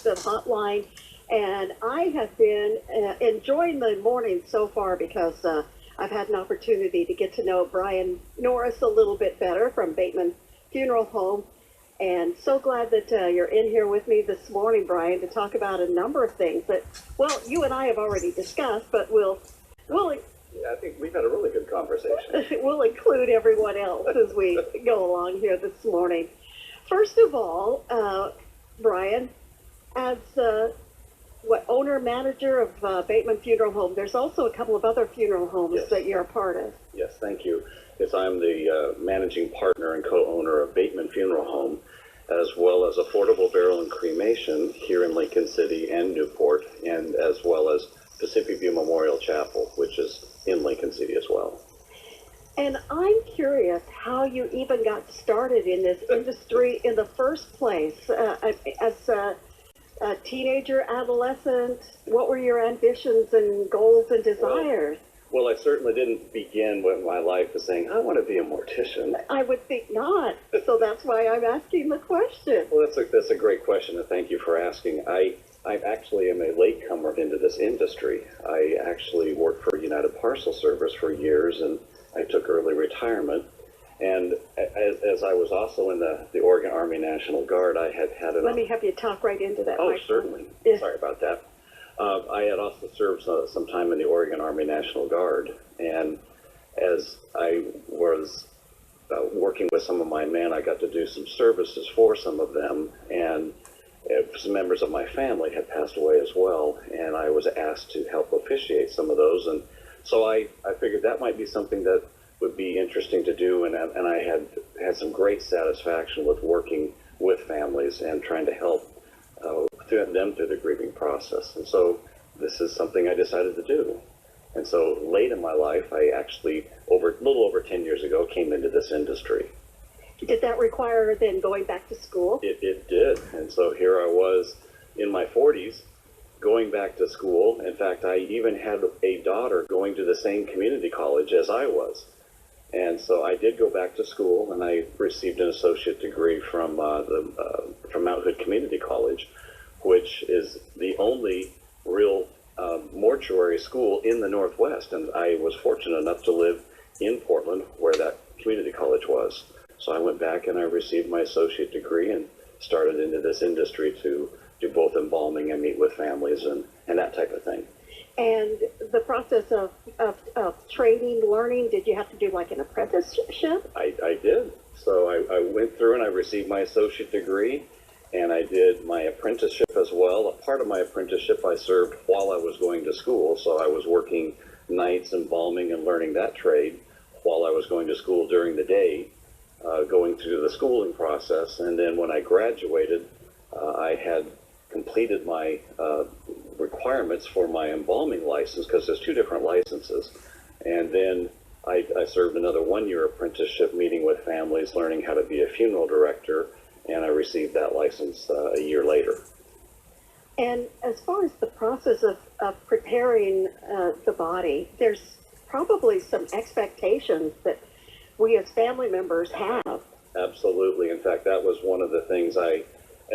Access Hotline. And I have been enjoying the morning so far because I've had an opportunity to get to know Brian Norris a little bit better from Bateman Funeral Home. And so glad that you're in here with me this morning, Brian, to talk about a number of things that, well, you and I have already discussed, but we'll yeah, I think we've had a really good conversation. we'll include everyone else as we go along here this morning. First of all, Brian, as owner-manager of Bateman Funeral Home, there's also a couple of other funeral homes Yes. that you're a part of. Yes, thank you. Yes, I'm the managing partner and co-owner of Bateman Funeral Home, as well as Affordable Burial and Cremation here in Lincoln City and Newport, and as well as Pacific View Memorial Chapel, which is in Lincoln City as well. And I'm curious how you even got started in this industry in the first place. As a teenager, adolescent, what were your ambitions and goals and desires? Well, I certainly didn't begin with my life as saying, I want to be a mortician. I would think not. So that's why I'm asking the question. Well, that's a great question, and thank you for asking. I actually am a latecomer into this industry. I actually worked for United Parcel Service for years, and I took early retirement. And as I was also in the Oregon Army National Guard, I had Let me have you talk right into that. Oh, microphone. certainly. Yeah. Sorry about that. I had also served some time in the Oregon Army National Guard, and as I was working with some of my men, I got to do some services for some of them, and some members of my family had passed away as well, and I was asked to help officiate some of those, and so I figured that might be something that would be interesting to do, and I had some great satisfaction with working with families and trying to help them through the grieving process. And so this is something I decided to do. And so late in my life, I actually, a little over 10 years ago, came into this industry. Did that require then going back to school? It did. And so here I was in my 40s, going back to school. In fact, I even had a daughter going to the same community college as I was. And so I did go back to school, and I received an associate degree from Mount Hood Community College, which is the only real mortuary school in the Northwest. And I was fortunate enough to live in Portland, where that community college was. So I went back and I received my associate degree and started into this industry to do both embalming and meet with families and that type of thing. And the process of training, learning, did you have to do like an apprenticeship? I did. So I went through and I received my associate degree, and I did my apprenticeship as well. A part of my apprenticeship I served while I was going to school, so I was working nights embalming and learning that trade while I was going to school during the day, going through the schooling process. And then when I graduated, I had completed my requirements for my embalming license, because there's two different licenses. And then I served another 1-year apprenticeship meeting with families, learning how to be a funeral director, and I received that license a year later. And as far as the process of preparing the body, there's probably some expectations that we as family members have. Absolutely. In fact, that was one of the things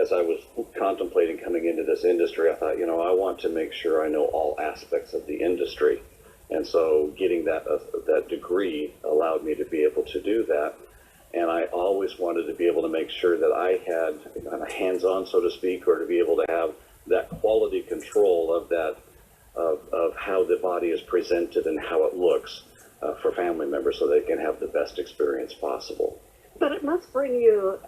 as I was contemplating coming into this industry, I thought, I want to make sure I know all aspects of the industry. And so getting that degree allowed me to be able to do that. And I always wanted to be able to make sure that I had hands-on, so to speak, or to be able to have that quality control of that, of how the body is presented and how it looks for family members, so they can have the best experience possible. But it must bring you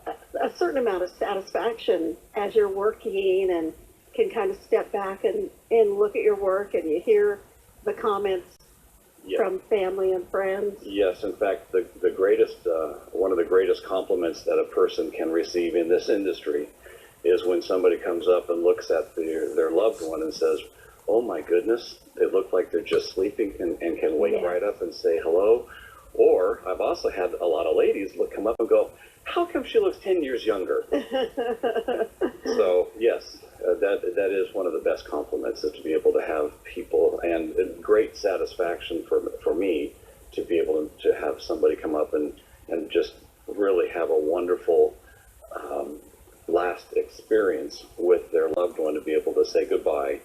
a certain amount of satisfaction as you're working and can kind of step back and look at your work, and you hear the comments from family and friends. Yes, in fact, the greatest, one of the greatest compliments that a person can receive in this industry is when somebody comes up and looks at their loved one and says, "Oh my goodness, they look like they're just sleeping and can wake right up and say hello." Or I've also had a lot of ladies come up and go, "How come she looks 10 years younger?" So yes, that is one of the best compliments, is to be able to have people, and great satisfaction for me to be able to have somebody come up and just really have a wonderful last experience with their loved one to be able to say goodbye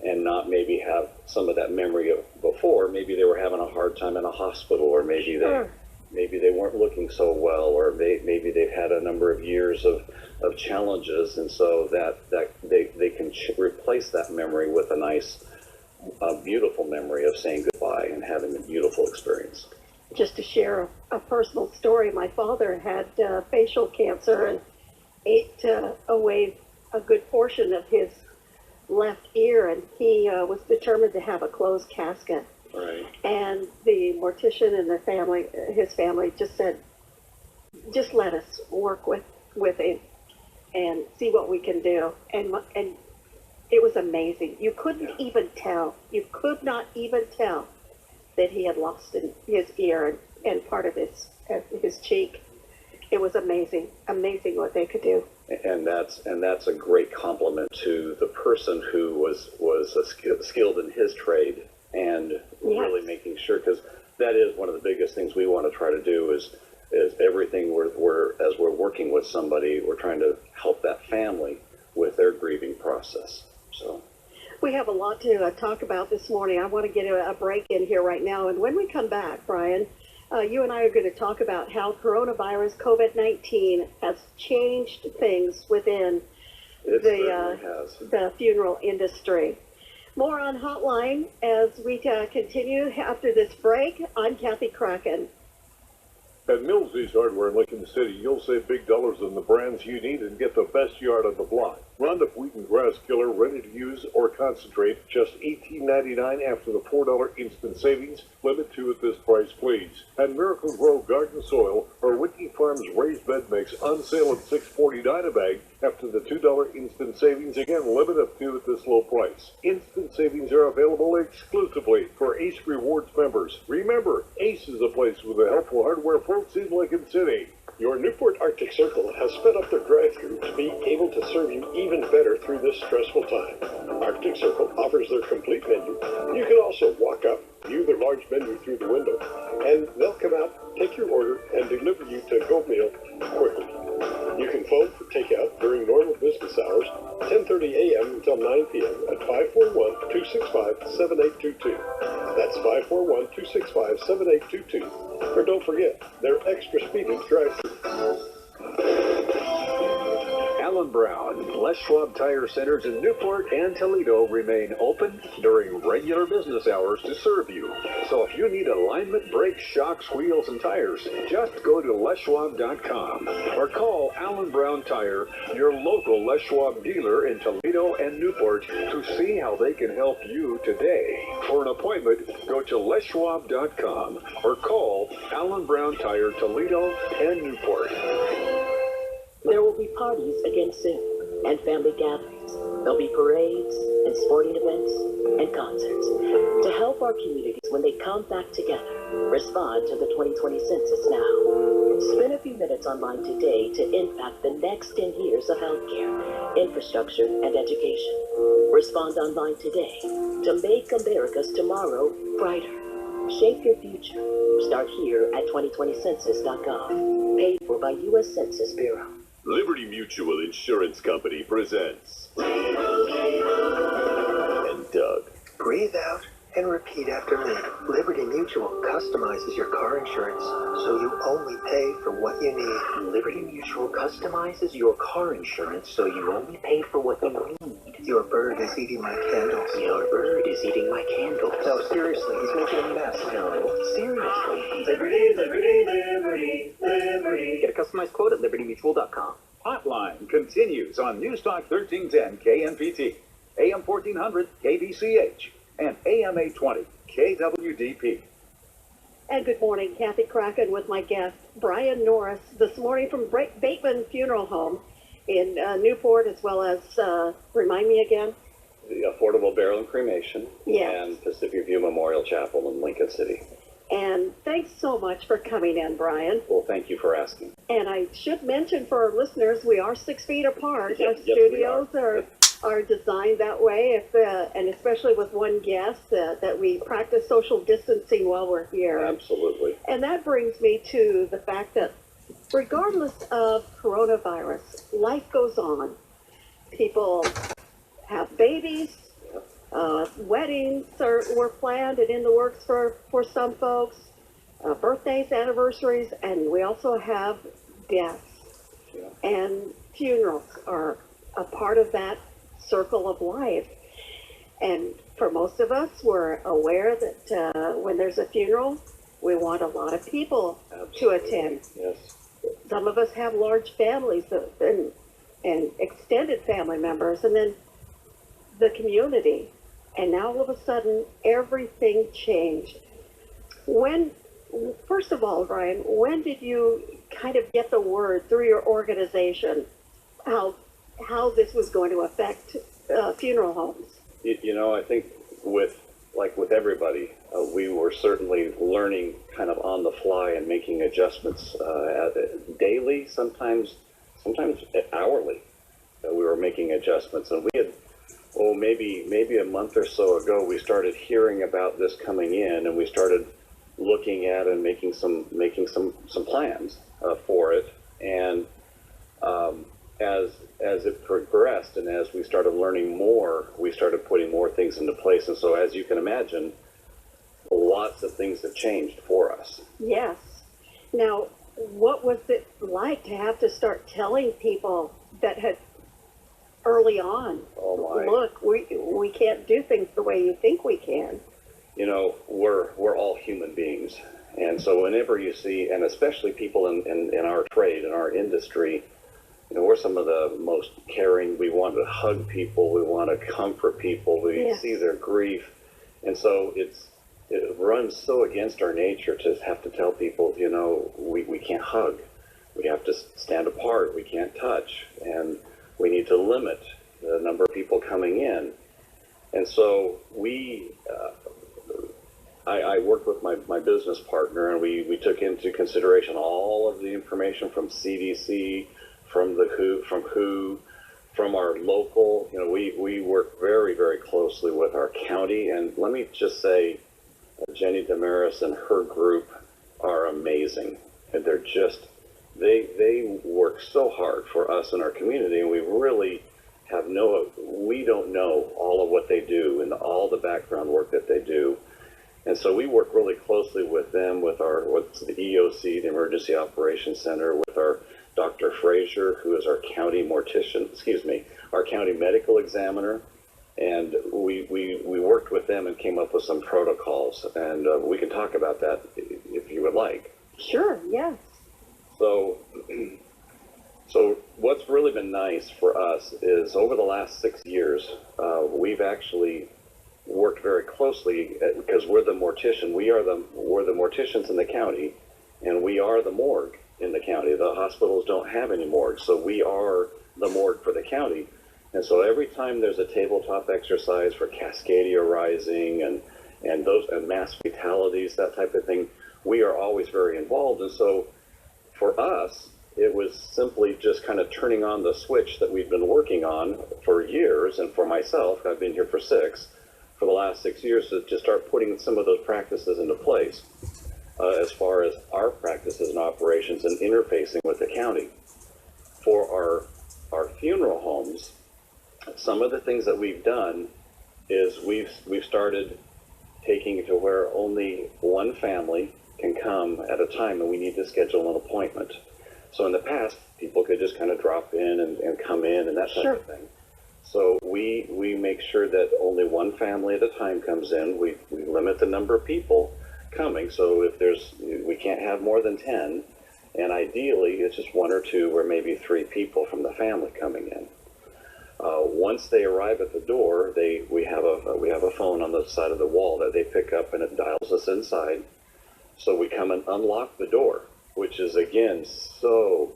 and not maybe have some of that memory of before. Maybe they were having a hard time in a hospital, or maybe they weren't looking so well, or maybe they've had a number of years of challenges, and so that they can replace that memory with a nice, beautiful memory of saying goodbye and having a beautiful experience. Just to share a personal story, my father had facial cancer and ate away a good portion of his left ear, and he was determined to have a closed casket. Right. And the mortician and his family just said, just let us work with him and see what we can do. And it was amazing. You couldn't even tell. You could not even tell that he had lost his ear and part of his cheek. It was amazing what they could do. And that's a great compliment to the person who was skilled in his trade, and really making sure, because that is one of the biggest things we want to try to do is everything as we're working with somebody, we're trying to help that family with their grieving process. So we have a lot to talk about this morning. I want to get a break in here right now, and when we come back, Brian, you and I are going to talk about how coronavirus, COVID-19, has changed things within the funeral industry. More on Hotline as we continue after this break. I'm Kathy Kraken. At Millsy's Hardware in Lincoln City, you'll save big dollars on the brands you need and get the best yard on the block. Roundup Wheat and Grass Killer, ready to use or concentrate, just $18.99 after the $4 instant savings. Limit 2 at this price, please. And Miracle Grow Garden Soil or Whitney Farms Raised Bed Mix on sale at $6.49 a bag after the $2 instant savings. Again, limit of 2 at this low price. Instant savings are available exclusively for Ace Rewards members. Remember, Ace is a place with the helpful hardware folks in Lincoln City. Your Newport Arctic Circle has sped up their drive-thru to be able to serve you even better through this stressful time. Arctic Circle offers their complete menu. You can also walk up, view their large menu through the window, and they'll come out, take your order, and deliver you to go meal quickly. You can phone for takeout during normal business hours, 10:30 a.m. until 9 p.m. at 541-265-7822. That's 541-265-7822. Or don't forget, they're extra speedy drive-thru. Allen Brown, Les Schwab Tire Centers in Newport and Toledo remain open during regular business hours to serve you. So if you need alignment, brakes, shocks, wheels, and tires, just go to leschwab.com or call Allen Brown Tire, your local Les Schwab dealer in Toledo and Newport, to see how they can help you today. For an appointment, go to leschwab.com or call Allen Brown Tire, Toledo and Newport. There will be parties against Zoom and family gatherings. There'll be parades and sporting events and concerts. To help our communities when they come back together, respond to the 2020 census now. Spend a few minutes online today to impact the next 10 years of healthcare, infrastructure, and education. Respond online today to make America's tomorrow brighter. Shape your future. Start here at 2020census.gov. Paid for by U.S. Census Bureau. Liberty Mutual Insurance Company presents and Doug. Breathe out and repeat after me. Liberty Mutual customizes your car insurance so you only pay for what you need. Liberty Mutual customizes your car insurance so you only pay for what you need. Your bird is eating my candles. Your bird is eating my candles. No, seriously, he's making a mess. No, seriously. Liberty, liberty, liberty, liberty. Get a customized quote at libertymutual.com. Hotline continues on Newstalk 1310 KNPT, AM 1400 KDCH, and AM 820 KWDP. And good morning, Kathy Kraken with my guest, Brian Norris, this morning from Bateman Funeral Home in Newport, as well as, remind me again? The Affordable Burial and Cremation, and Pacific View Memorial Chapel in Lincoln City. And thanks so much for coming in, Brian. Well, thank you for asking. And I should mention for our listeners, we are 6 feet apart. Yes, Our studios are designed that way, and especially with one guest, that we practice social distancing while we're here. Absolutely. And that brings me to the fact that regardless of coronavirus, life goes on. People have babies, weddings were planned and in the works for some folks, birthdays, anniversaries, and we also have deaths. And funerals are a part of that circle of life. And for most of us, we're aware that when there's a funeral, we want a lot of people to attend. Yes. Some of us have large families and extended family members, and then the community. And now all of a sudden, everything changed. First of all, Brian, when did you kind of get the word through your organization how this was going to affect funeral homes? I think with everybody, we were certainly learning kind of on the fly and making adjustments daily, sometimes hourly. We were making adjustments, and we had, maybe a month or so ago, we started hearing about this coming in, and we started looking at and making some plans for it. And as it progressed and as we started learning more, we started putting more things into place. And so, as you can imagine, lots of things have changed for us. Yes. Now, what was it like to have to start telling people that had early on, look, we can't do things the way you think we can? We're all human beings. And so whenever you see, and especially people in our trade, in our industry, we're some of the most caring. We want to hug people. We want to comfort people. We see their grief. And so it runs so against our nature to have to tell people, we can't hug. We have to stand apart. We can't touch. And we need to limit the number of people coming in. And so I worked with my business partner, and we took into consideration all of the information from CDC, from WHO, from our local. We work very, very closely with our county, and let me just say, Jenny Damaris and her group are amazing, and they're just they work so hard for us in our community, and we really we don't know all of what they do and all the background work that they do. And so we work really closely with them, with the EOC, the Emergency Operations Center, with our Dr. Frazier, who is our county our county medical examiner. And we worked with them and came up with some protocols. And we can talk about that if you would like. Sure, yes. So what's really been nice for us is over the last 6 years, we've actually worked very closely because we're the mortician. We're the morticians in the county, and we are the morgue in the county. The hospitals don't have any morgues, so we are the morgue for the county. And so every time there's a tabletop exercise for Cascadia Rising and mass fatalities, that type of thing, we are always very involved. And so for us, it was simply just kind of turning on the switch that we've been working on for years. And for myself, I've been here for the last 6 years, to start putting some of those practices into place as far as our practices and operations and interfacing with the county. For our funeral homes, some of the things that we've done is we've started taking it to where only one family can come at a time, and we need to schedule an appointment. So in the past, people could just kind of drop in and come in and that type of thing. So we make sure that only one family at a time comes in. We limit the number of people coming. So if we can't have more than 10, and ideally it's just 1 or 2 or maybe 3 people from the family coming in. Once they arrive at the door, we have a phone on the side of the wall that they pick up, and it dials us inside. So we come and unlock the door, which is again so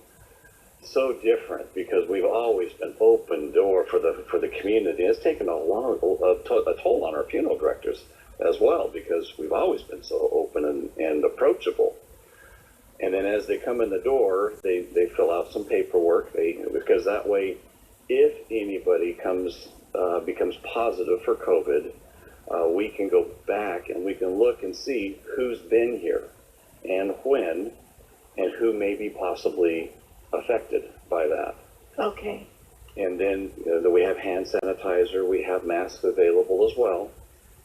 different because we've always been open door for the community. It's taken a toll on our funeral directors as well, because we've always been so open and approachable. And then as they come in the door, they fill out some paperwork, because that way, if anybody becomes positive for COVID, we can go back and we can look and see who's been here and when, and who may be possibly affected by that. Okay. And then we have hand sanitizer, we have masks available as well.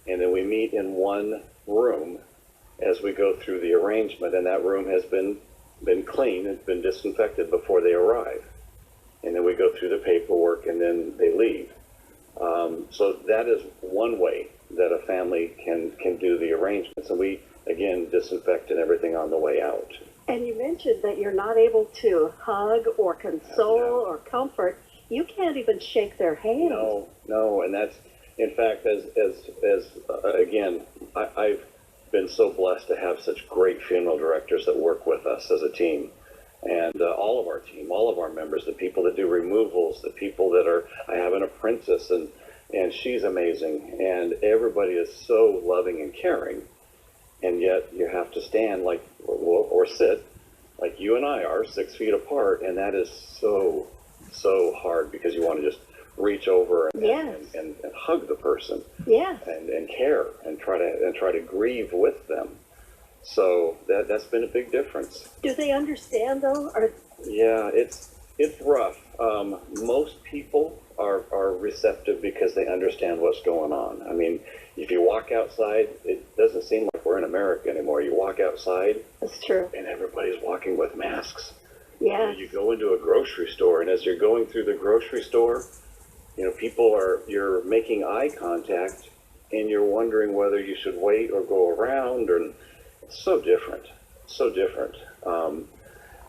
And then we meet in one room as we go through the arrangement, and that room has been cleaned and been disinfected before they arrive. And then we go through the paperwork, and then they leave. So that is one way that a family can do the arrangements. And we, again, disinfect and everything on the way out. And you mentioned that you're not able to hug or console or comfort. You can't even shake their hand. No, and that's, in fact, again, I've been so blessed to have such great funeral directors that work with us as a team. And all of our team, all of our members, the people that do removals, the people that are, I have an apprentice, and she's amazing. And everybody is so loving and caring. And yet you have to stand like, or sit like you and I are, 6 feet apart. And that is so hard, because you want to just reach over and hug the person. Yes. And care and try to grieve with them. So that's been a big difference. Do they understand though? Yeah, it's rough. Most people are receptive because they understand what's going on. I mean, if you walk outside, it doesn't seem like we're in America anymore. You walk outside, that's true, and everybody's walking with masks. Yeah. You go into a grocery store, and as you're going through the grocery store, you're making eye contact, and you're wondering whether you should wait or go around, or it's so different.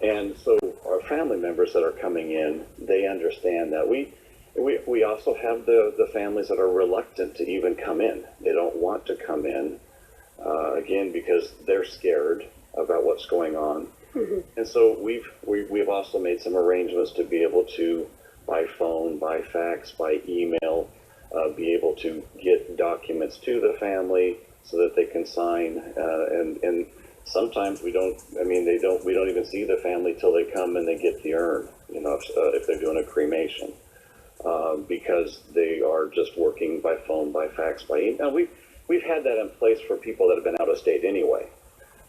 And so our family members that are coming in, they understand that. We also have the families that are reluctant to even come in. They don't want to come in, again, because they're scared about what's going on. Mm-hmm. And so we've also made some arrangements to be able to, by phone, by fax, by email, be able to get documents to the family so that they can sign. And sometimes we don't even see the family till they come and they get the urn, if they're doing a cremation, because they are just working by phone, by fax, by email. We've had that in place for people that have been out of state anyway.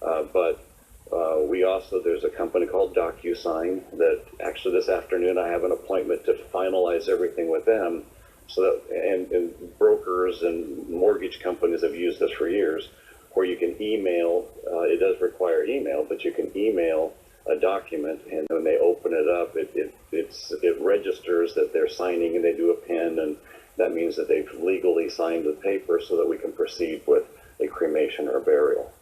But we also, there's a company called DocuSign that actually this afternoon I have an appointment to finalize everything with them. So that, and brokers and mortgage companies have used this for years, where you can email, it does require email, but you can email a document, and when they open it up, it registers that they're signing, and they do a PIN, and that means that they've legally signed the paper so that we can proceed with a cremation or burial.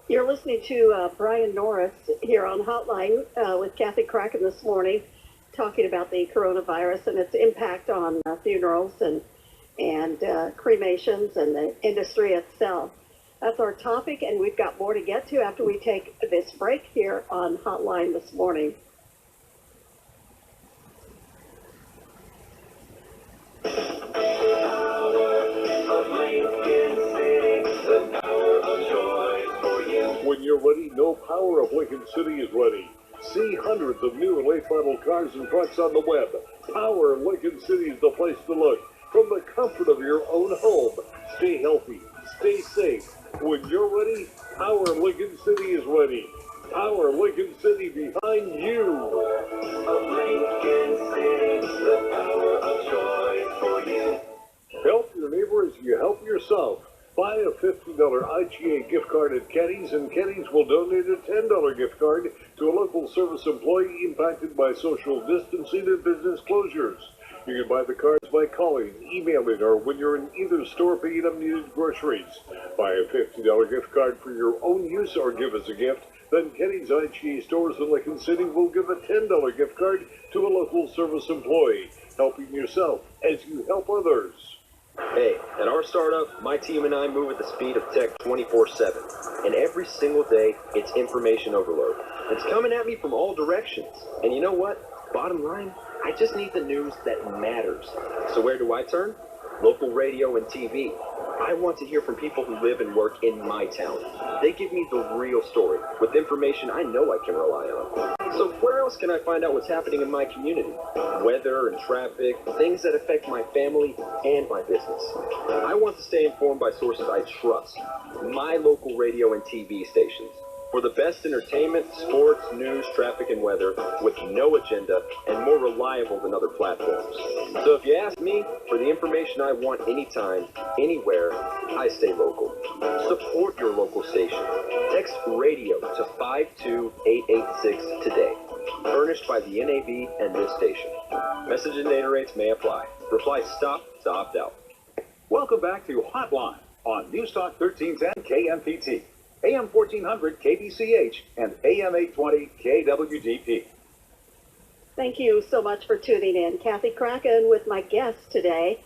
You're listening to Brian Norris here on Hotline with Kathy Kraken this morning, talking about the coronavirus and its impact on funerals and cremations and the industry itself. That's our topic, and we've got more to get to after we take this break here on Hotline this morning. When you're ready, no power of Lincoln City is ready. See hundreds of new and late model cars and trucks on the web. Power of Lincoln City is the place to look. From the comfort of your own home. Stay healthy. Stay safe. When you're ready, Power of Lincoln City is ready. Power of Lincoln City behind you. Lincoln City, the power of choice for you. Help your neighbor as you help yourself. Buy a $50 IGA gift card at Kenny's, and Kenny's will donate a $10 gift card to a local service employee impacted by social distancing and business closures. You can buy the cards by calling, emailing, or when you're in either store picking up needed groceries. Buy a $50 gift card for your own use or give as a gift. Then Kenny's IGA stores in Lincoln City will give a $10 gift card to a local service employee, helping yourself as you help others. Hey, at our startup, my team and I move at the speed of tech 24/7. And every single day, it's information overload. It's coming at me from all directions. And you know what? Bottom line, I just need the news that matters. So where do I turn? Local radio and TV. I want to hear from people who live and work in my town. They give me the real story, with information I know I can rely on. So where else can I find out what's happening in my community? Weather and traffic, things that affect my family and my business. I want to stay informed by sources I trust. My local radio and TV stations. For the best entertainment, sports, news, traffic, and weather with no agenda and more reliable than other platforms. So if you ask me for the information I want anytime, anywhere, I stay local. Support your local station. Text radio to 52886 today. Furnished by the NAB and this station. Message and data rates may apply. Reply stop to opt out. Welcome back to Hotline on News Talk 1310 KNPT, AM 1400 KBCH, and AM 820 KWDP. Thank you so much for tuning in. Kathy Kraken with my guest today,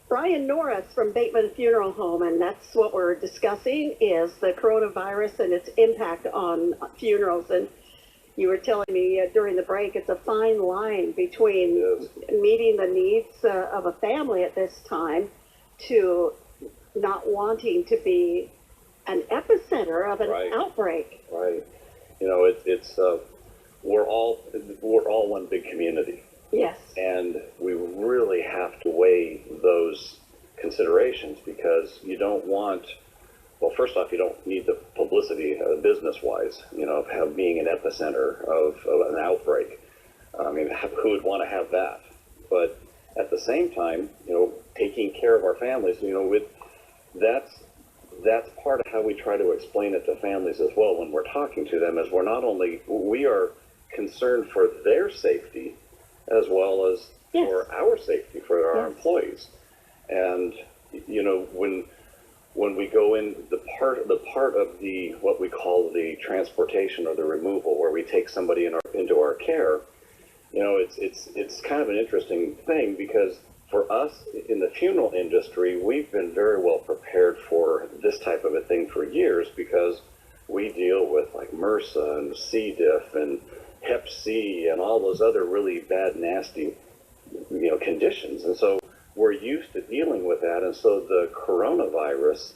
Brian Norris from Bateman Funeral Home, and that's what we're discussing is the coronavirus and its impact on funerals. And you were telling me during the break, it's a fine line between meeting the needs of a family at this time to not wanting to be an epicenter of an outbreak. Right. You know, it's we're all one big community. Yes. And we really have to weigh those considerations because you don't want, well, first off, you don't need the publicity business-wise, you know, of being an epicenter of an outbreak. I mean, who would want to have that? But at the same time, you know, taking care of our families, you know, that's part of how we try to explain it to families as well when we're talking to them, is we are concerned for their safety as well as for our safety, for our employees. And, you know, when we go in the part of the what we call the transportation or the removal, where we take somebody into our care, you know, it's kind of an interesting thing because for us in the funeral industry, we've been very well prepared for this type of a thing for years because we deal with like MRSA and C. diff and Hep C and all those other really bad, nasty, you know, conditions. And so we're used to dealing with that. And so the coronavirus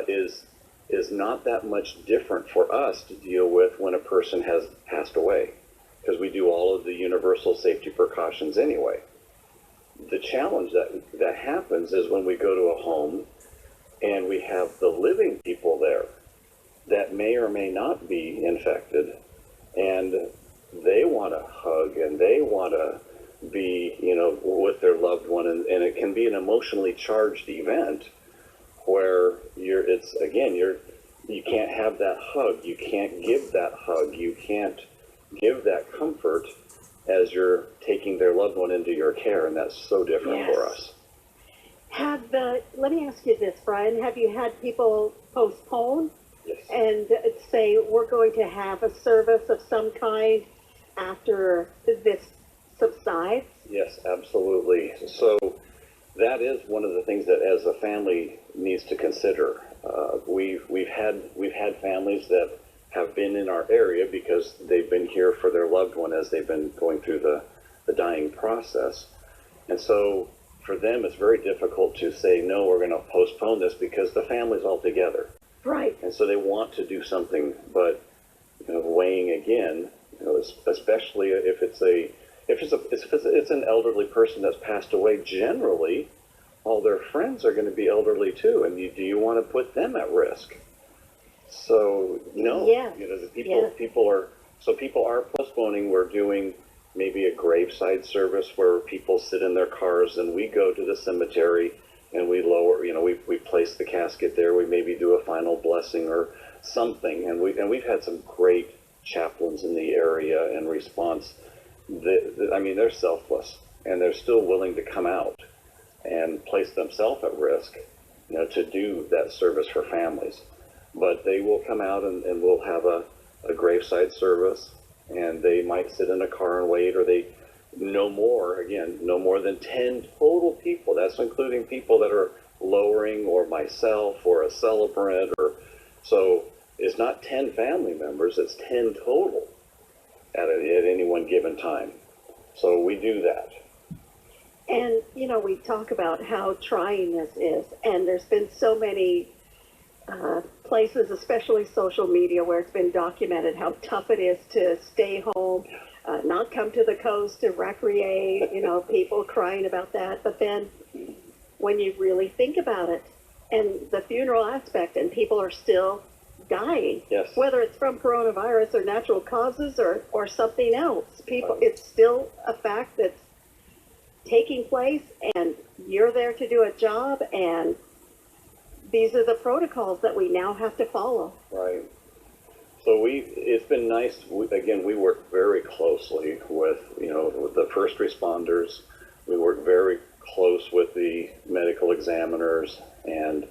is not that much different for us to deal with when a person has passed away because we do all of the universal safety precautions anyway. The challenge that happens is when we go to a home and we have the living people there that may or may not be infected, and they want to hug and they want to be, you know, with their loved one, and it can be an emotionally charged event where you can't have that hug, you can't give that hug, you can't give that comfort as you're taking their loved one into your care, and that's so different for us. Let me ask you this, Brian, have you had people postpone and say we're going to have a service of some kind after this subsides? Yes, absolutely. So that is one of the things that as a family needs to consider. We've had families that have been in our area because they've been here for their loved one as they've been going through the dying process. And so for them, it's very difficult to say, no, we're going to postpone this because the family's all together. Right. And so they want to do something, but, you know, weighing again, you know, especially if it's an elderly person that's passed away, generally all their friends are going to be elderly too. And do you want to put them at risk? So no, you know, people are postponing. We're doing maybe a graveside service where people sit in their cars and we go to the cemetery and we lower, you know, we place the casket there. We maybe do a final blessing or something. And we've had some great chaplains in the area in response. I mean, they're selfless and they're still willing to come out and place themselves at risk, you know, to do that service for families. But they will come out and we'll have a graveside service, and they might sit in a car and wait, or no more than 10 total people. That's including people that are lowering, or myself, or a celebrant, or so it's not 10 family members, it's 10 total at any one given time. So we do that. And, you know, we talk about how trying this is, and there's been so many places, especially social media, where it's been documented how tough it is to stay home, not come to the coast to recreate, you know, people crying about that. But then when you really think about it and the funeral aspect, and people are still dying. Yes. Whether it's from coronavirus or natural causes or something else. People, it's still a fact that's taking place, and you're there to do a job, and these are the protocols that we now have to follow. Right. So it's been nice. We work very closely with, with the first responders. We work very close with the medical examiners, and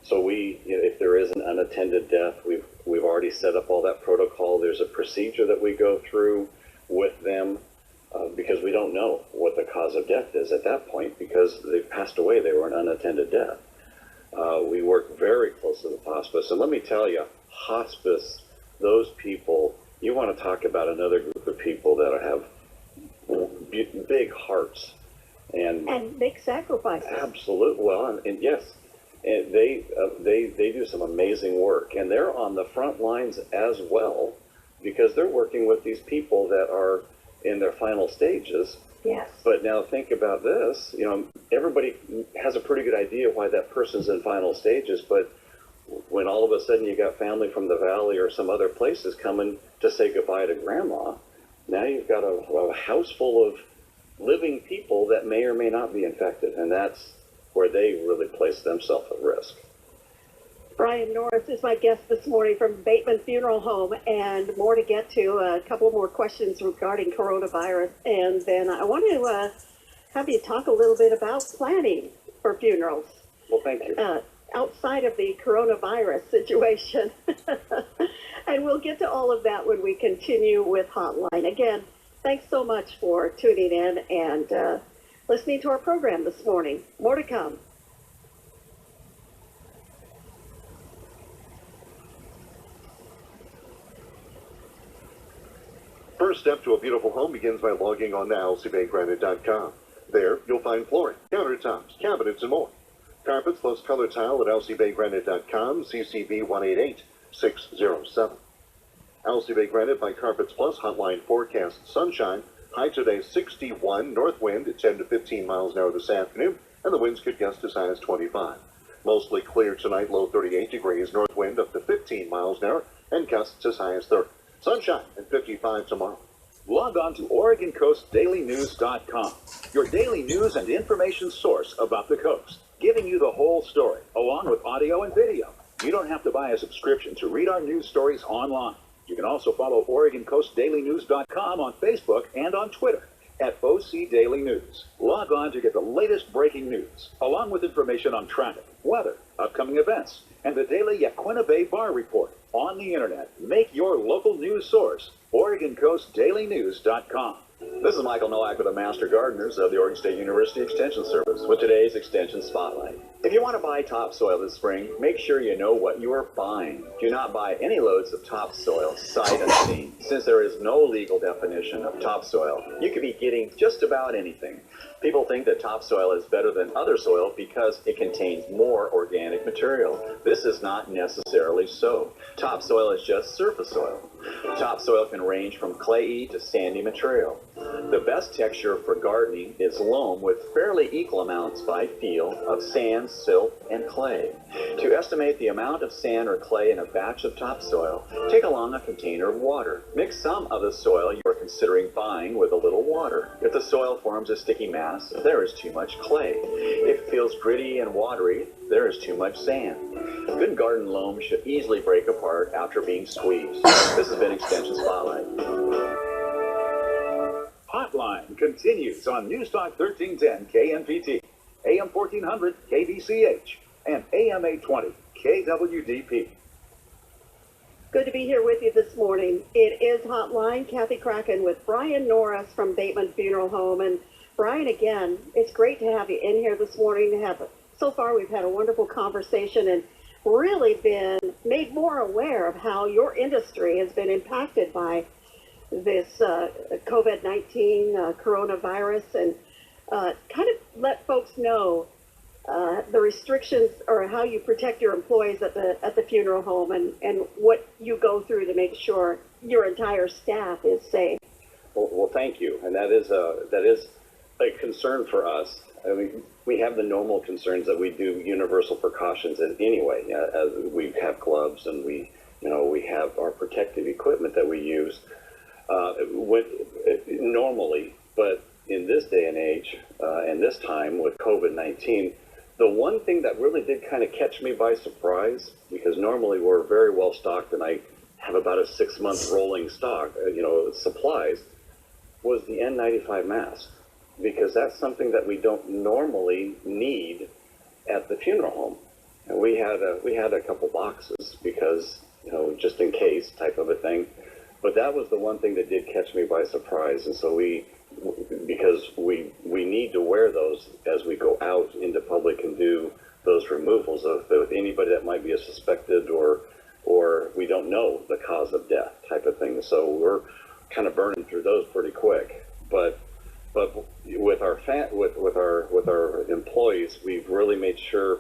so if there is an unattended death, we've already set up all that protocol. There's a procedure that we go through with them because we don't know what the cause of death is at that point because they've passed away. They were an unattended death. We work very closely with hospice, and let me tell you, hospice, those people, you want to talk about another group of people that have big hearts and big sacrifices. Absolutely. Well, and yes, and they do some amazing work, and they're on the front lines as well because they're working with these people that are in their final stages. Yes. But now think about this, everybody has a pretty good idea why that person's in final stages, but when all of a sudden you got family from the valley or some other places coming to say goodbye to grandma, now you've got a house full of living people that may or may not be infected, and that's where they really place themselves at risk. Brian Norris is my guest this morning from Bateman Funeral Home, and more to get to, a couple more questions regarding coronavirus, and then I want to have you talk a little bit about planning for funerals. Well, thank you. Outside of the coronavirus situation. And we'll get to all of that when we continue with Hotline. Again, thanks so much for tuning in and listening to our program this morning. More to come. First step to a beautiful home begins by logging on to lcbaygranite.com. There, you'll find flooring, countertops, cabinets, and more. Carpets plus color tile at lcbaygranite.com, CCB 188607. LC Bay Granite by Carpets Plus, hotline forecast sunshine. High today 61, north wind at 10 to 15 miles an hour this afternoon, and the winds could gust as high as 25. Mostly clear tonight, low 38 degrees, north wind up to 15 miles an hour, and gusts as high as 30. Sunshine at 55 tomorrow. Log on to OregonCoastDailyNews.com, your daily news and information source about the coast, giving you the whole story, along with audio and video. You don't have to buy a subscription to read our news stories online. You can also follow OregonCoastDailyNews.com on Facebook and on Twitter at OC Daily News. Log on to get the latest breaking news, along with information on traffic, weather, upcoming events, and the daily Yaquina Bay Bar Report on the internet. Make your local news source OregonCoastDailyNews.com. This is Michael Nowak with the Master Gardeners of the Oregon State University Extension Service with today's Extension Spotlight. If you want to buy topsoil this spring, make sure you know what you are buying. Do not buy any loads of topsoil sight unseen. Since there is no legal definition of topsoil, you could be getting just about anything. People think that topsoil is better than other soil because it contains more organic material. This is not necessarily so. Topsoil is just surface soil. Topsoil can range from clayey to sandy material. The best texture for gardening is loam with fairly equal amounts by feel of sand, silt, and clay. To estimate the amount of sand or clay in a batch of topsoil, take along a container of water. Mix some of the soil you are considering buying with a little water. If the soil forms a sticky mass, there is too much clay. If it feels gritty and watery, there is too much sand. Good garden loam should easily break apart after being squeezed. This has been Extension Spotlight. Hotline continues on Newstalk 1310 KNPT, AM 1400 KBCH, and AM 820 KWDP. Good to be here with you this morning. It is Hotline. Kathy Kraken with Brian Norris from Bateman Funeral Home. And Brian, again, it's great to have you in here this morning. So far, we've had a wonderful conversation and really been made more aware of how your industry has been impacted by this COVID-19 coronavirus, and kind of let folks know the restrictions or how you protect your employees at the funeral home and what you go through to make sure your entire staff is safe. Well, thank you, and that is a concern for us. I mean, we have the normal concerns that we do universal precautions anyway. As we have gloves and we we have our protective equipment that we use normally, but in this day and age, and this time with COVID-19, the one thing that really did kind of catch me by surprise, because normally we're very well stocked and I have about a 6-month rolling stock, supplies, was the N95 mask, because that's something that we don't normally need at the funeral home. And we had a couple boxes because, just in case type of a thing. But that was the one thing that did catch me by surprise. And so because we need to wear those as we go out into public and do those removals with anybody that might be a suspected or we don't know the cause of death type of thing. So we're kind of burning through those pretty quick. But with our employees, we've really made sure,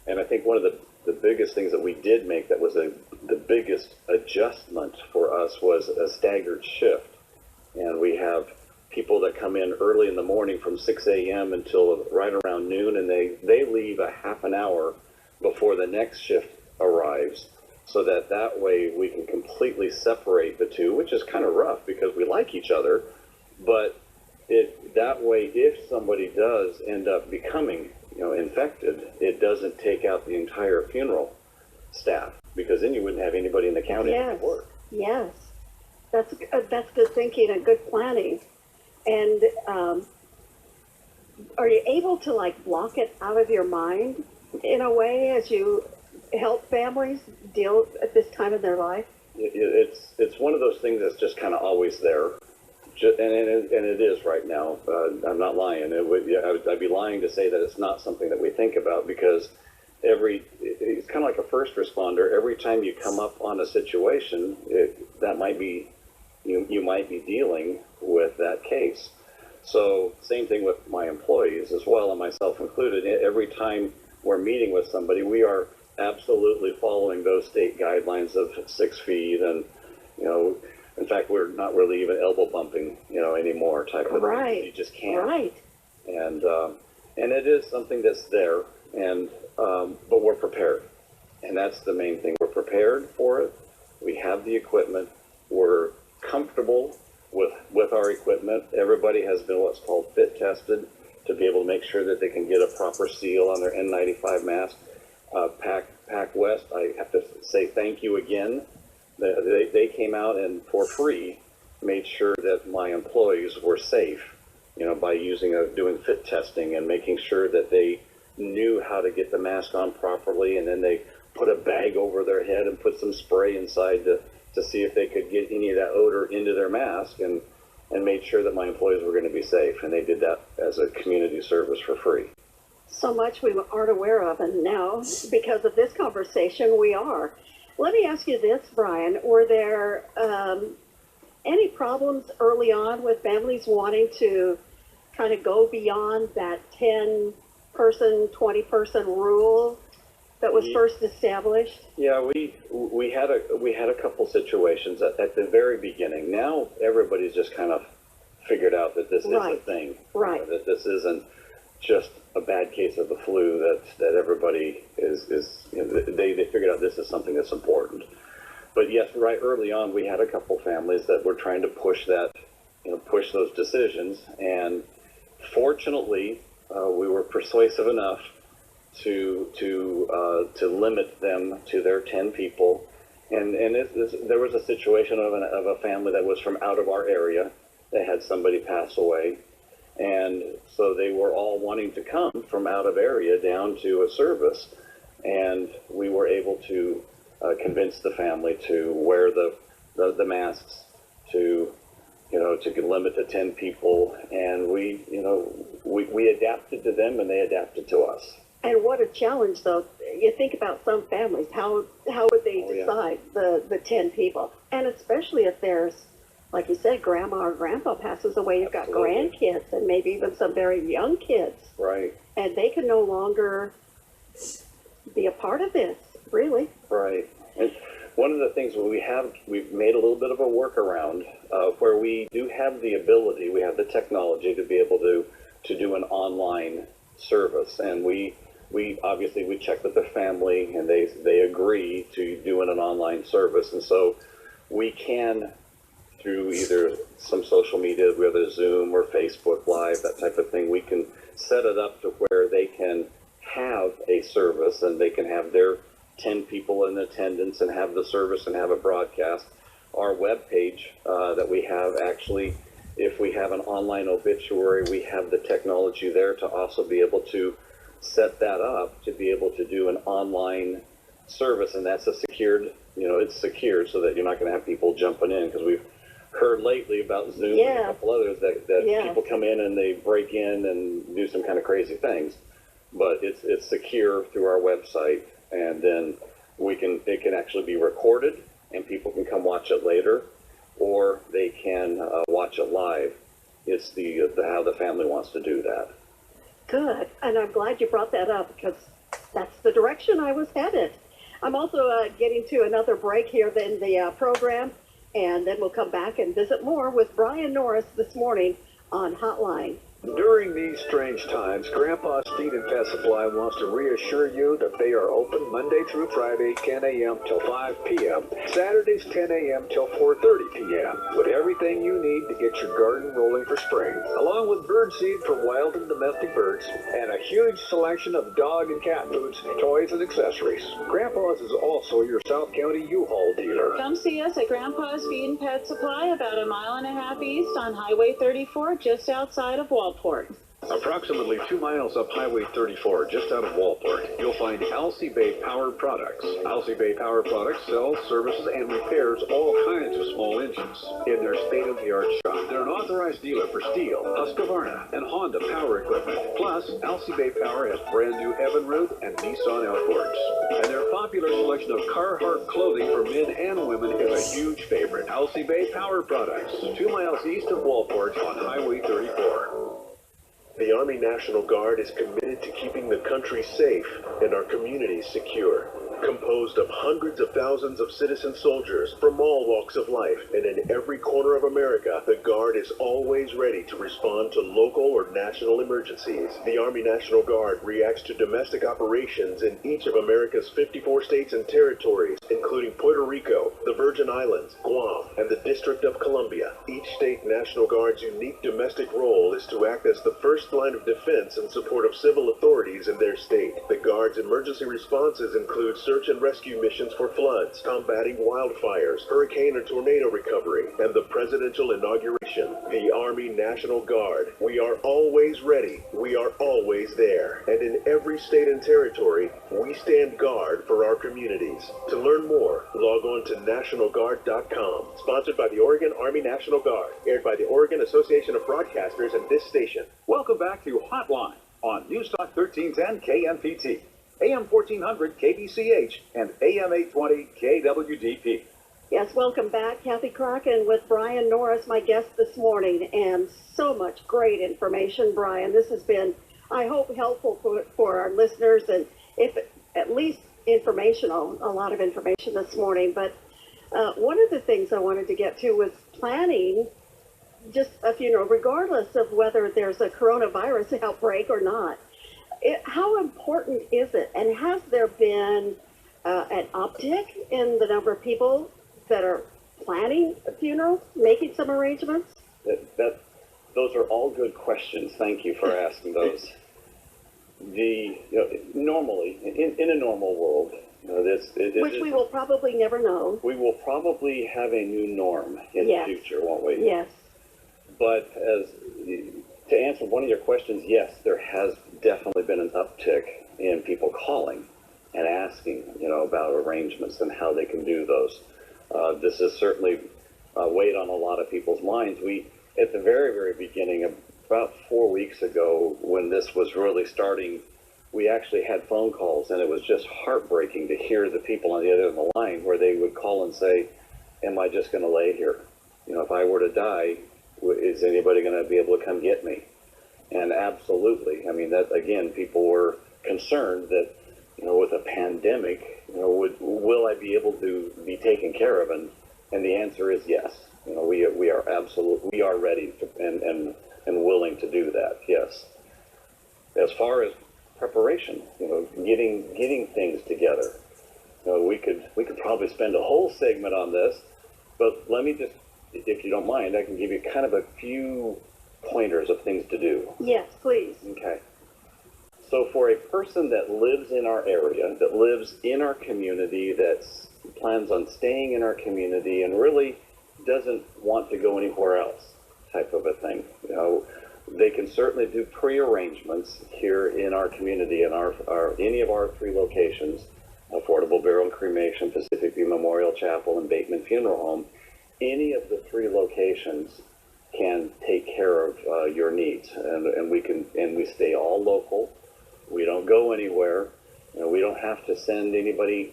and I think one of the biggest things that we did make that was the biggest adjustment for us was a staggered shift. And we have people that come in early in the morning from 6 a.m. until right around noon, and they leave a half an hour before the next shift arrives, so that way we can completely separate the two, which is kind of rough because we like each other, but that way if somebody does end up becoming infected, it doesn't take out the entire funeral staff, because then you wouldn't have anybody in the county to work. Yes, that's good thinking and good planning. And are you able to block it out of your mind in a way as you help families deal at this time in their life? It's one of those things that's just kind of always there. And it is right now. I'm not lying. I'd be lying to say that it's not something that we think about, because it's kind of like a first responder. Every time you come up on a situation, that might be, you might be dealing with that case. So same thing with my employees as well, and myself included. Every time we're meeting with somebody, we are absolutely following those state guidelines of 6 feet, and in fact, we're not really even elbow bumping, anymore type of thing. You just can't. Right. And it is something that's there, and but we're prepared, and that's the main thing. We're prepared for it. We have the equipment. We're comfortable with our equipment. Everybody has been what's called fit tested to be able to make sure that they can get a proper seal on their N95 mask. Pac West, I have to say thank you again. They came out and for free made sure that my employees were safe, by doing fit testing and making sure that they knew how to get the mask on properly, and then they put a bag over their head and put some spray inside to see if they could get any of that odor into their mask, and made sure that my employees were going to be safe, and they did that as a community service for free. So much we aren't aware of, and now, because of this conversation, we are. Let me ask you this, Brian. Were there any problems early on with families wanting to kind of go beyond that 10-person, 20-person rule that was first established? Yeah, we had a couple situations at the very beginning. Now everybody's just kind of figured out that this is a thing. Right. That this isn't just a bad case of the flu, that everybody is they figured out this is something that's important. But yes, right early on, we had a couple families that were trying to push those decisions, and fortunately, we were persuasive enough to limit them to their 10 people. And there was a situation of a family that was from out of our area. They had somebody pass away. And so they were all wanting to come from out of area down to a service, and we were able to convince the family to wear the masks, to limit to 10 people, and we adapted to them and they adapted to us. And what a challenge, though. You think about some families, how would they decide the 10 people? And especially if there's, like you said, grandma or grandpa passes away, you've got grandkids and maybe even some very young kids. Right. And they can no longer be a part of this, really. Right. And one of the things we've made a little bit of a workaround where we do have the ability, we have the technology to be able to do an online service. And we we check with the family, and they agree to doing an online service. And so we can, through either some social media, whether Zoom or Facebook Live, that type of thing, we can set it up to where they can have a service and they can have their 10 people in attendance and have the service and have a broadcast. Our webpage that we have, actually, if we have an online obituary, we have the technology there to also be able to set that up to be able to do an online service, and that's a secured, it's secured so that you're not going to have people jumping in, because we've heard lately about Zoom and a couple others that people come in and they break in and do some kind of crazy things. But it's secure through our website, and then it can actually be recorded and people can come watch it later, or they can watch it live. It's how the family wants to do that. Good, and I'm glad you brought that up, because that's the direction I was headed. I'm also getting to another break here in the program, and then we'll come back and visit more with Brian Norris this morning on Hotline. During these strange times, Grandpa's Feed and Pet Supply wants to reassure you that they are open Monday through Friday, 10 a.m. till 5 p.m., Saturdays 10 a.m. till 4:30 p.m., with everything you need to get your garden rolling for spring, along with bird seed for wild and domestic birds, and a huge selection of dog and cat foods, toys, and accessories. Grandpa's is also your South County U-Haul dealer. Come see us at Grandpa's Feed and Pet Supply, about a mile and a half east on Highway 34, just outside of Walport. Approximately 2 miles up Highway 34, just out of Walport, you'll find Alcee Bay Power Products. Alcee Bay Power Products sells, services, and repairs all kinds of small engines in their state-of-the-art shop. They're an authorized dealer for Steel, Husqvarna, and Honda power equipment. Plus, Alcee Bay Power has brand new Evinrude and Nissan outboards. And their popular selection of Carhartt clothing for men and women is a huge favorite. Alcee Bay Power Products, 2 miles east of Walport on Highway 34. The Army National Guard is committed to keeping the country safe and our communities secure. Composed of hundreds of thousands of citizen soldiers from all walks of life and in every corner of America, the Guard is always ready to respond to local or national emergencies. The Army National Guard reacts to domestic operations in each of America's 54 states and territories, including Puerto Rico, the Virgin Islands, Guam, and the District of Columbia. Each state National Guard's unique domestic role is to act as the first line of defense in support of civil authorities in their state. The Guard's emergency responses include search and rescue missions for floods, combating wildfires, hurricane or tornado recovery, and the presidential inauguration. The Army National Guard. We are always ready. We are always there. And in every state and territory, we stand guard for our communities. To learn more, log on to nationalguard.com. Sponsored by the Oregon Army National Guard. Aired by the Oregon Association of Broadcasters and this station. Welcome back to Hotline on News Talk 1310 KNPT, AM 1400 KBCH, and AM 820 KWDP. Yes, welcome back. Kathy Kraken with Brian Norris, my guest this morning, and so much great information, Brian. This has been, I hope, helpful for our listeners, and if at least informational, a lot of information this morning. But one of the things I wanted to get to was planning just a funeral, regardless of whether there's a coronavirus outbreak or not. How important is it? And has there been an uptick in the number of people that are planning a funeral, making some arrangements? Those are all good questions. Thank you for asking those. Normally, in a normal world, which we will probably never know. We will probably have a new norm in the future, won't we? Yes. But to answer one of your questions, yes, there has definitely been an uptick in people calling and asking, about arrangements and how they can do those. This has certainly weighed on a lot of people's minds. We, at the very, very beginning, about 4 weeks ago, when this was really starting, we actually had phone calls, and it was just heartbreaking to hear the people on the other end of the line where they would call and say, am I just going to lay here? If I were to die, is anybody going to be able to come get me? And absolutely. I mean, that again, people were concerned that, with a pandemic, will I be able to be taken care of? And the answer is yes. We are ready to, and willing to do that. Yes. As far as preparation, getting things together. We could probably spend a whole segment on this, but let me just, if you don't mind, I can give you kind of a few pointers of things to do. Yes, please. Okay. So for a person that lives in our area, that lives in our community, that plans on staying in our community and really doesn't want to go anywhere else, type of a thing, they can certainly do pre-arrangements here in our community, in any of our 3 locations, Affordable Burial and Cremation, Pacific View Memorial Chapel, and Bateman Funeral Home. Any of the 3 locations can take care of your needs, and we stay all local. We don't go anywhere. We don't have to send anybody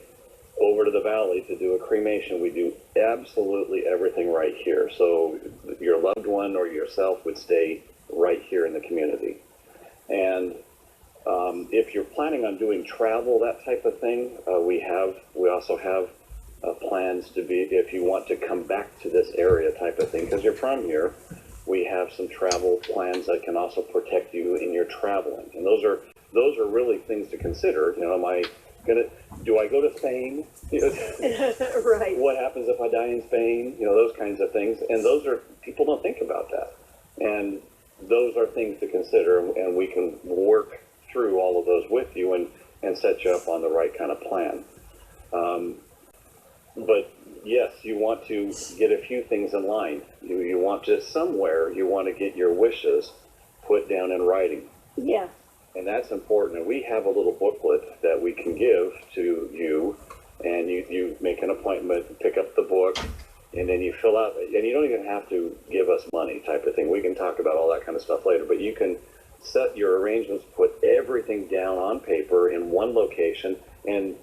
over to the valley to do a cremation. We do absolutely everything right here. So your loved one or yourself would stay right here in the community. And if you're planning on doing travel, that type of thing, we also have plans to be, if you want to come back to this area type of thing, because you're from here, we have some travel plans that can also protect you in your traveling. And those are really things to consider. Do I go to Spain? Right. What happens if I die in Spain? Those kinds of things. And people don't think about that. And those are things to consider, and we can work through all of those with you and set you up on the right kind of plan. But yes, you want to get a few things in line. You want to get your wishes put down in writing. Yes. And that's important. And we have a little booklet that we can give to you, and you make an appointment, pick up the book, and then you fill out, and you don't even have to give us money type of thing. We can talk about all that kind of stuff later, but you can set your arrangements, put everything down on paper in one location, and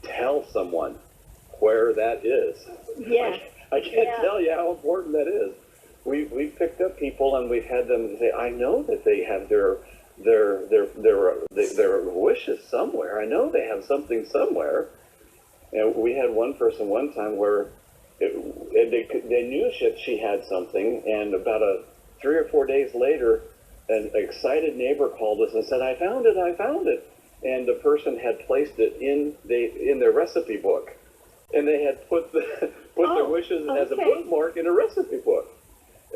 tell someone where that is. Yes. I can't tell you how important that is. We've picked up people, and we've had them say, I know that they have their wishes somewhere. I know they have something somewhere. And we had one person one time where they knew she had something, and about 3 or 4 days later, an excited neighbor called us and said, I found it. And the person had placed it in their recipe book, and they had put their wishes as a bookmark in a recipe book.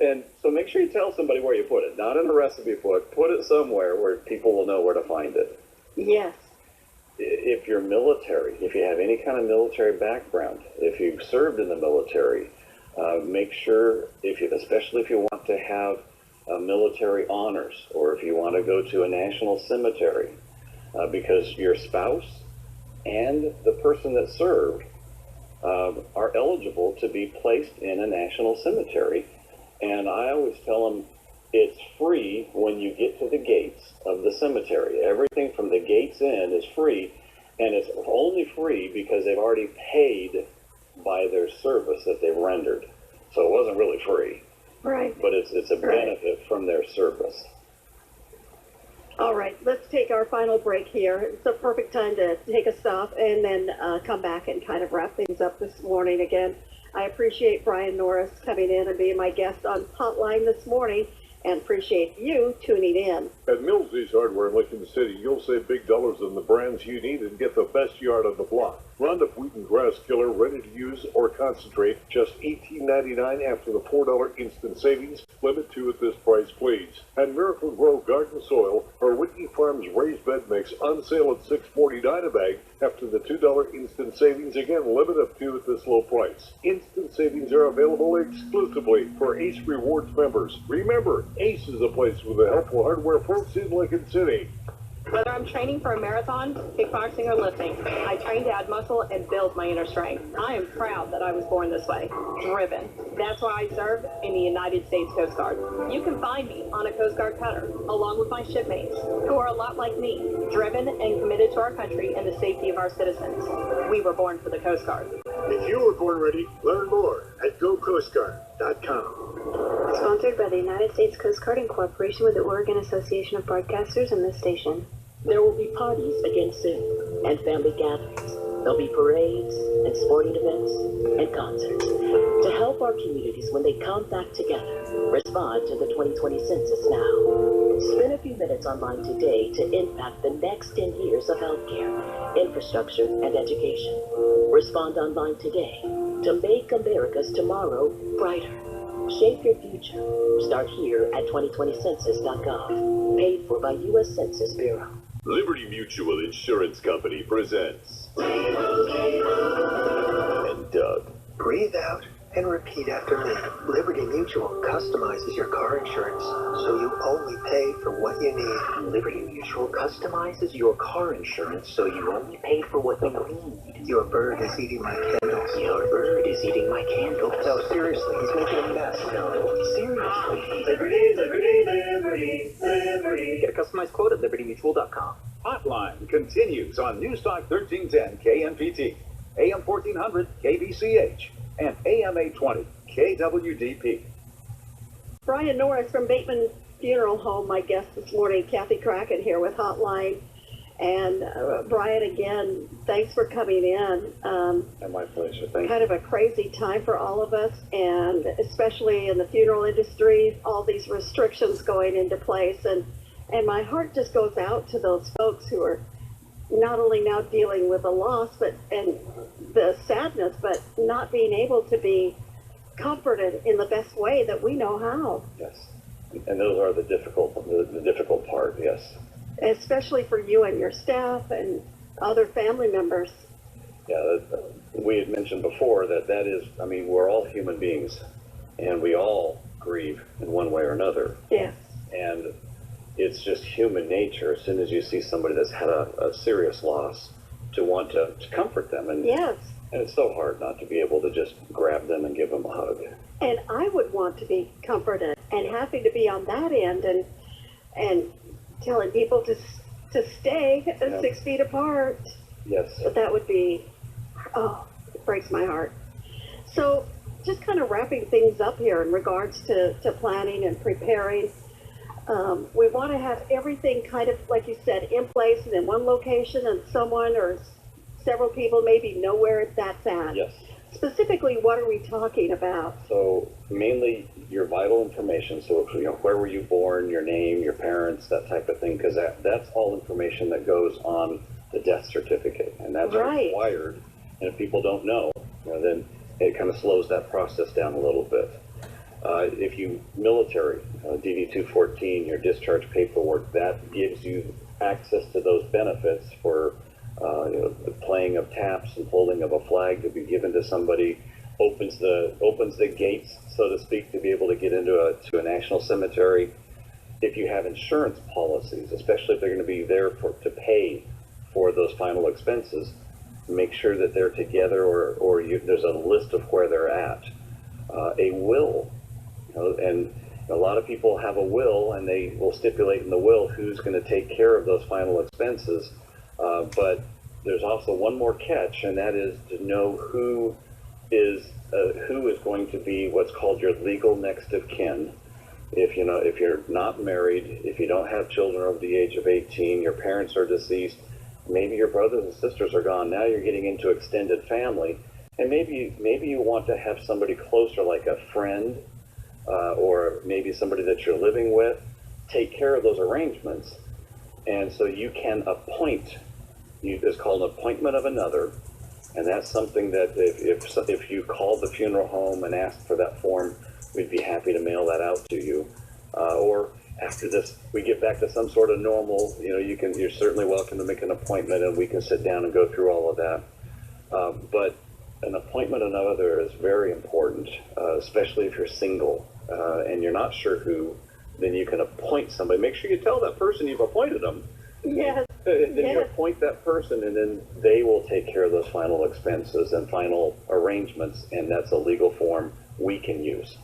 And so make sure you tell somebody where you put it, not in a recipe book. Put it somewhere where people will know where to find it. Yes. If you're military, if you have any kind of military background, if you've served in the military, make sure, especially if you want to have military honors, or if you want to go to a national cemetery, because your spouse and the person that served are eligible to be placed in a national cemetery. And I always tell them it's free when you get to the gates of the cemetery. Everything from the gates in is free, and it's only free because they've already paid by their service that they've rendered. So it wasn't really free. Right. But it's a benefit from their service. All right, let's take our final break here. It's a perfect time to take a stop and then come back and kind of wrap things up this morning again. I appreciate Brian Norris coming in and being my guest on Hotline this morning, and appreciate you tuning in. At Millsy's Hardware in Lincoln City, you'll save big dollars on the brands you need and get the best yard on the block. Roundup Wheat and Grass Killer, ready to use or concentrate, just $18.99 after the $4 instant savings. Limit 2 at this price, please. And Miracle Grow Garden Soil or Whitney Farms Raised Bed Mix on sale at $6.49 a bag after the $2 instant savings. Again, limit of 2 at this low price. Instant savings are available exclusively for ACE Rewards members. Remember, ACE is a place with the helpful hardware folks in Lincoln City. Whether I'm training for a marathon, kickboxing, or lifting, I train to add muscle and build my inner strength. I am proud that I was born this way, driven. That's why I serve in the United States Coast Guard. You can find me on a Coast Guard cutter, along with my shipmates, who are a lot like me, driven and committed to our country and the safety of our citizens. We were born for the Coast Guard. If you were born ready, learn more at GoCoastGuard.com. Sponsored by the United States Coast Guard in cooperation with the Oregon Association of Broadcasters and this station. There will be parties again soon, and family gatherings. There'll be parades, and sporting events, and concerts. To help our communities when they come back together, respond to the 2020 census now. Spend a few minutes online today to impact the next 10 years of healthcare, infrastructure, and education. Respond online today to make America's tomorrow brighter. Shape your future. Start here at 2020census.gov. Paid for by U.S. Census Bureau. Liberty Mutual Insurance Company presents. And Doug. Breathe out and repeat after me. Liberty Mutual customizes your car insurance so you only pay for what you need. Liberty Mutual customizes your car insurance so you only pay for what you need. Your bird is eating my candles. Your bird is eating my candles. No, seriously, he's making a mess. No, seriously. Liberty, liberty, liberty, liberty. Get a customized quote at libertymutual.com. Hotline continues on Newstalk 1310 KNPT, AM 1400 KBCH, and AM 820 KWDP. Brian Norris from Bateman Funeral Home, my guest this morning. Kathy Kraken here with Hotline. And Brian, again, thanks for coming in. And my pleasure. Thank you. Kind of a crazy time for all of us, and especially in the funeral industry, all these restrictions going into place. And my heart just goes out to those folks who are not only now dealing with the loss, and the sadness, but not being able to be comforted in the best way that we know how. Yes. And those are the difficult part, yes. Especially for you and your staff and other family members. Yeah, we had mentioned before that is, I mean, we're all human beings, and we all grieve in one way or another. Yes. And it's just human nature, as soon as you see somebody that's had a serious loss, to want to comfort them. And, yes. And it's so hard not to be able to just grab them and give them a hug. And I would want to be comforted and happy to be on that end and telling people to stay 6 feet apart. Yes. But that would be, it breaks my heart. So just kind of wrapping things up here in regards to planning and preparing. We want to have everything kind of, like you said, in place and in one location, and someone or several people maybe know where that's at. Yes. Specifically, what are we talking about? So mainly your vital information. So, where were you born, your name, your parents, that type of thing, because that's all information that goes on the death certificate, and that's required. And if people don't know, then it kind of slows that process down a little bit. If you military, DD-214, your discharge paperwork, that gives you access to those benefits for the playing of taps and holding of a flag to be given to somebody, opens the gates, so to speak, to be able to get into a national cemetery. If you have insurance policies, especially if they're going to be there to pay for those final expenses, make sure that they're together, or there's a list of where they're at. A will, and a lot of people have a will, and they will stipulate in the will who's going to take care of those final expenses. But there's also one more catch, and that is to know who is going to be what's called your legal next of kin. If you're not married, if you don't have children over the age of 18, your parents are deceased, maybe your brothers and sisters are gone. Now you're getting into extended family, and maybe you want to have somebody closer, like a friend, or maybe somebody that you're living with, take care of those arrangements. And so you can appoint. It's called an appointment of another, and that's something that if you called the funeral home and asked for that form, we'd be happy to mail that out to you. Or after this, we get back to some sort of normal, you're certainly welcome to make an appointment, and we can sit down and go through all of that. But an appointment of another is very important, especially if you're single and you're not sure who. Then you can appoint somebody. Make sure you tell that person you've appointed them. Yes. Then you appoint that person, and then they will take care of those final expenses and final arrangements, and that's a legal form we can use.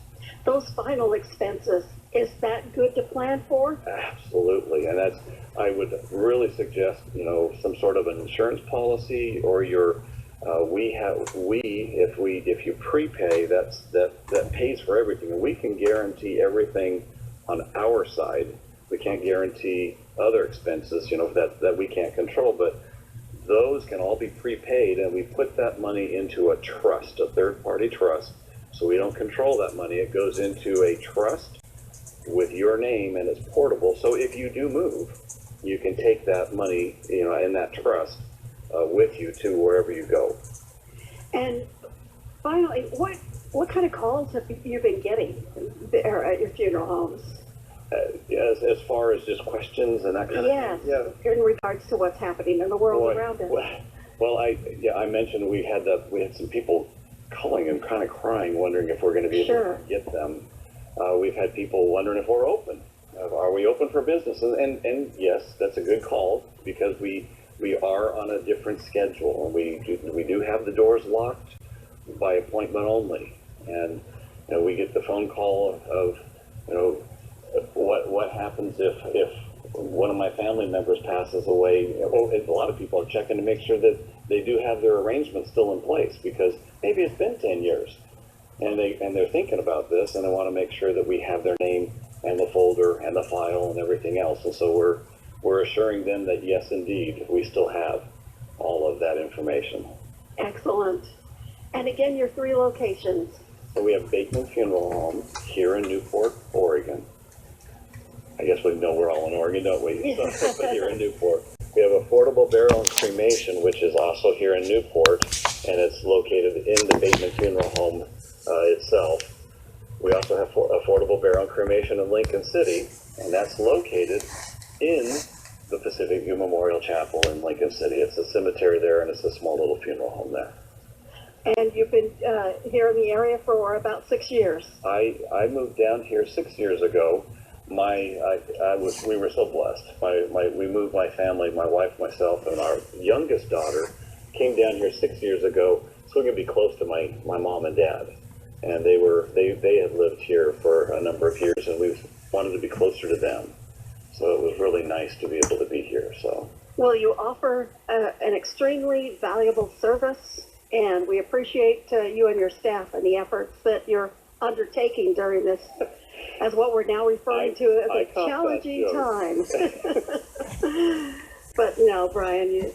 Those final expenses, is that good to plan for? Absolutely, and I would really suggest, some sort of an insurance policy, or if you prepay, that pays for everything, and we can guarantee everything on our side. We can't guarantee other expenses, that we can't control, but those can all be prepaid, and we put that money into a trust, a third-party trust, so we don't control that money. It goes into a trust, with your name, and it's portable. So if you do move, you can take that money, in that trust with you to wherever you go. And finally, what kind of calls have you been getting there at your funeral homes? As far as just questions and that kind of thing? Yeah. In regards to what's happening in the world around us. Well, I mentioned we had some people calling and kind of crying, wondering if we're going to be able to get them. We've had people wondering if we're open. Are we open for business? And yes, that's a good call, because we are on a different schedule. We do have the doors locked by appointment only, and we get the phone call of what happens if one of my family members passes away. A lot of people are checking to make sure that they do have their arrangements still in place, because maybe it's been 10 years and they're thinking about this, and they want to make sure that we have their name and the folder and the file and everything else. And so we're assuring them that yes, indeed, we still have all of that information. Excellent. And again, your 3 locations. So we have Bateman Funeral Home here in Newport, Oregon. I guess we know we're all in Oregon, don't we? But here in Newport. We have Affordable Burial and Cremation, which is also here in Newport, and it's located in the Bateman Funeral Home itself. We also have Affordable Burial and Cremation in Lincoln City, and that's located in the Pacific View Memorial Chapel in Lincoln City. It's a cemetery there, and it's a small little funeral home there. And you've been here in the area for about 6 years. I moved down here 6 years ago. We were so blessed. We moved my family, my wife, myself, and our youngest daughter came down here 6 years ago, so we could be close to my mom and dad. And they had lived here for a number of years, and we wanted to be closer to them. So it was really nice to be able to be here. So. Well, you offer an extremely valuable service, and we appreciate you and your staff and the efforts that you're undertaking during this, as what we're now referring to as a challenging time. But no, Brian,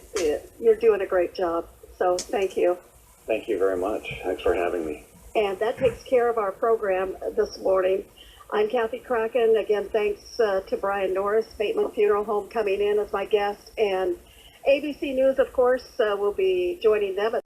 you're doing a great job. So thank you. Thank you very much. Thanks for having me. And that takes care of our program this morning. I'm Kathy Kraken. Again, thanks to Brian Norris, Bateman Funeral Home, coming in as my guest. And ABC News, of course, will be joining them at